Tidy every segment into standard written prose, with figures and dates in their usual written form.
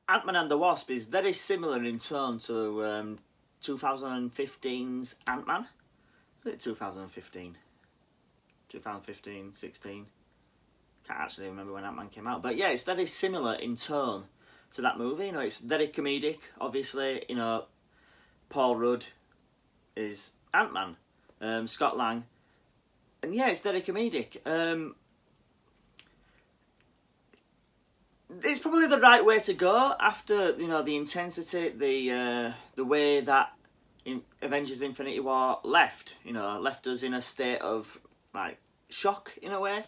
Ant-Man and the Wasp is very similar in tone to 2015's Ant-Man. Was it 2015? 2015, 16? Can't actually remember when Ant-Man came out. But yeah, it's very similar in tone to that movie. You know, it's very comedic, obviously. You know, Paul Rudd is Ant-Man. Scott Lang. And yeah, it's very comedic. It's probably the right way to go after, you know, the intensity, the way that Avengers Infinity War left us in a state of like shock in a way.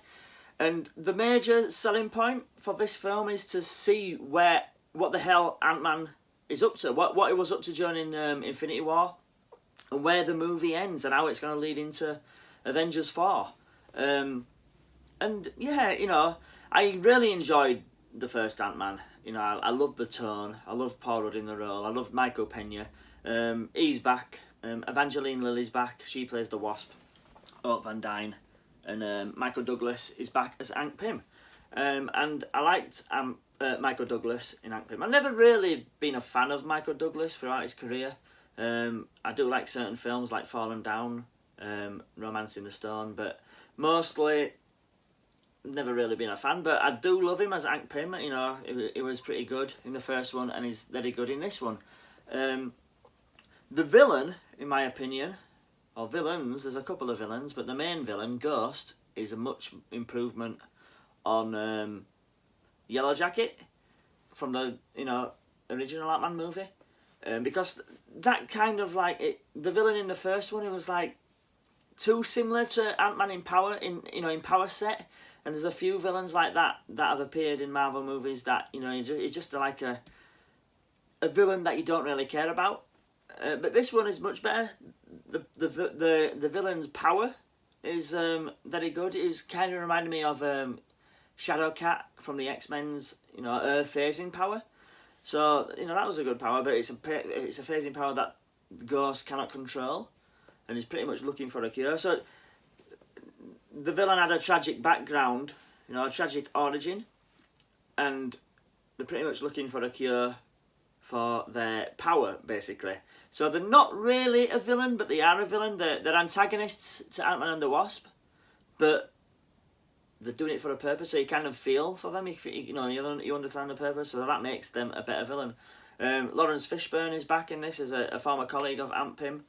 And the major selling point for this film is to see what the hell Ant-Man is up to, what he was up to during Infinity War, and where the movie ends, and how it's going to lead into Avengers 4. And yeah, you know, I really enjoyed the first Ant-Man. You know, I love the tone. I love Paul Rudd in the role. I love Michael Pena. He's back. Evangeline Lilly's back. She plays the Wasp. Oak Van Dyne. And Michael Douglas is back as Hank Pym. And I liked Michael Douglas in Hank Pym. I've never really been a fan of Michael Douglas throughout his career. I do like certain films like Fallen Down, Romance in the Stone, but mostly never really been a fan. But I do love him as Hank Pym. You know, it was pretty good in the first one, and he's very good in this one. The villain, in my opinion, or villains, there's a couple of villains, but the main villain, Ghost, is a much improvement on Yellow Jacket from the, you know, original Ant-Man movie. Because that kind of like the villain in the first one, it was like too similar to Ant-Man in power set, and there's a few villains like that have appeared in Marvel movies that, you know, it's just like a villain that you don't really care about. But this one is much better. The villain's power is very good. It was kind of reminded me of Shadowcat from the X-Men's, you know, Earth phasing power. So, you know, that was a good power, but it's a phasing power that Ghost cannot control, and he's pretty much looking for a cure. So the villain had a tragic background, you know, a tragic origin, and they're pretty much looking for a cure for their power, basically. So they're not really a villain, but they are a villain. They're antagonists to Ant-Man and the Wasp, but they're doing it for a purpose, so you kind of feel for them. You know, you understand the purpose, so that makes them a better villain. Lawrence Fishburne is back in this as a former colleague of Ant Pym.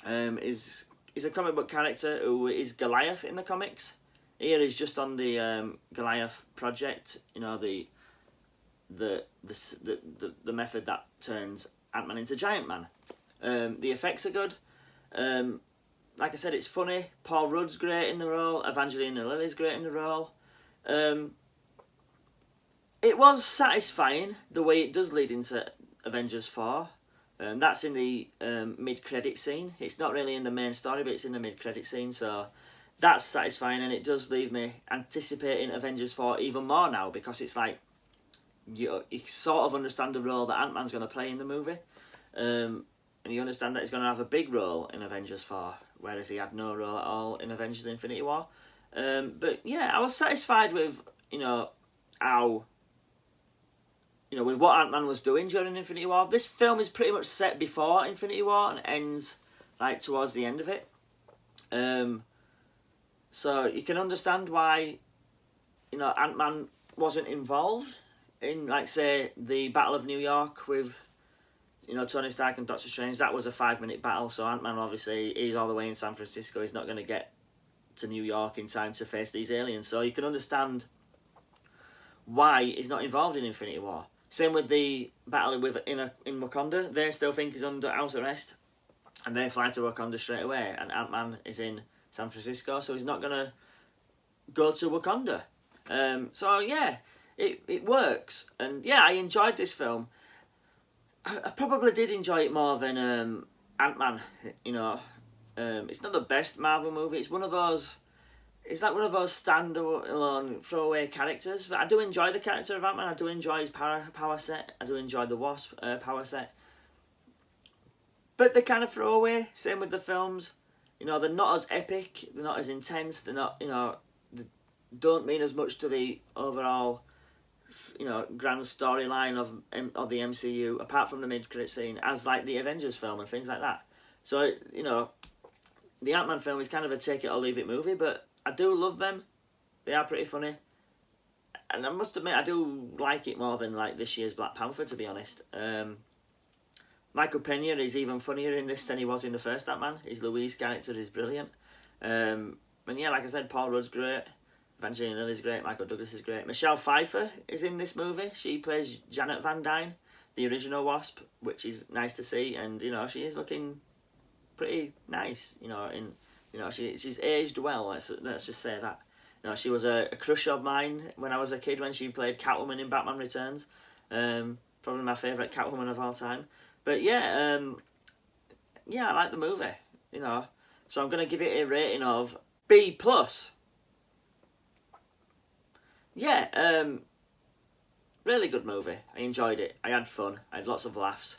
Is a comic book character who is Goliath in the comics. Here he's just on the Goliath project. You know, the method that turns Ant-Man into Giant Man. The effects are good. Like I said, it's funny. Paul Rudd's great in the role. Evangeline Lilly's great in the role. It was satisfying the way it does lead into Avengers 4. That's in the mid-credit scene. It's not really in the main story, but it's in the mid-credit scene. So that's satisfying, and it does leave me anticipating Avengers 4 even more now, because it's like you sort of understand the role that Ant-Man's going to play in the movie. And you understand that he's going to have a big role in Avengers 4, whereas he had no role at all in Avengers Infinity War. But yeah, I was satisfied with, you know, how, you know, with what Ant-Man was doing during Infinity War. This film is pretty much set before Infinity War and ends like towards the end of it. So you can understand why, you know, Ant-Man wasn't involved in, like, say, the Battle of New York with, you know, Tony Stark and Doctor Strange. That was a 5-minute battle, so Ant-Man obviously is all the way in San Francisco. He's not going to get to New York in time to face these aliens. So you can understand why he's not involved in Infinity War. Same with the battle in Wakanda. They still think he's under house arrest, and they fly to Wakanda straight away. And Ant-Man is in San Francisco, so he's not going to go to Wakanda. So yeah, it works. And yeah, I enjoyed this film. I probably did enjoy it more than Ant-Man. You know, it's not the best Marvel movie. It's one of those. It's like one of those standalone throwaway characters. But I do enjoy the character of Ant-Man. I do enjoy his power set. I do enjoy the Wasp power set. But they're kind of throwaway. Same with the films. You know, they're not as epic. They're not as intense. They're not. You know, they don't mean as much to the overall you know, grand storyline of the MCU apart from the mid-credit scene as like the Avengers film and things like that. So, you know, the Ant-Man film is kind of a take it or leave it movie, but I do love them. They are pretty funny. And I must admit, I do like it more than like this year's Black Panther, to be honest. Michael Pena is even funnier in this than he was in the first Ant-Man. His Louise character is brilliant. And yeah, like I said, Paul Rudd's great. Evangeline Lilly's great. Michael Douglas is great. Michelle Pfeiffer is in this movie. She plays Janet Van Dyne, the original Wasp, which is nice to see. And you know, she is looking pretty nice. You know, she's aged well. Let's just say that. You know, she was a crush of mine when I was a kid when she played Catwoman in Batman Returns. Probably my favourite Catwoman of all time. But yeah, I like the movie. You know, so I'm gonna give it a rating of B+. Yeah, really good movie. I enjoyed it. I had fun. I had lots of laughs,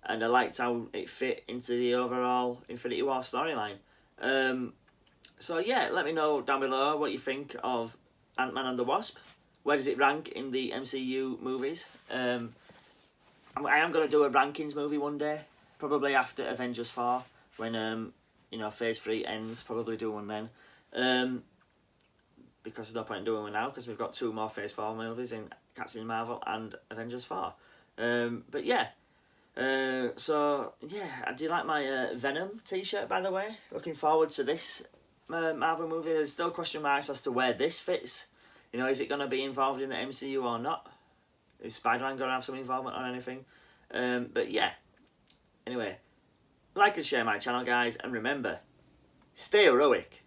and I liked how it fit into the overall Infinity War storyline. So yeah, let me know down below what you think of Ant-Man and the Wasp. Where does it rank in the MCU movies? I am going to do a rankings movie one day, probably after Avengers 4, when you know, Phase 3 ends. Probably do one then. Because there's no point in doing one now, because we've got 2 more Phase 4 movies in Captain Marvel and Avengers 4. But yeah. So yeah, do you like my Venom t-shirt, by the way? Looking forward to this Marvel movie. There's still question marks as to where this fits. You know, is it going to be involved in the MCU or not? Is Spider-Man going to have some involvement or anything? But yeah. Anyway, like and share my channel, guys, and remember, stay heroic.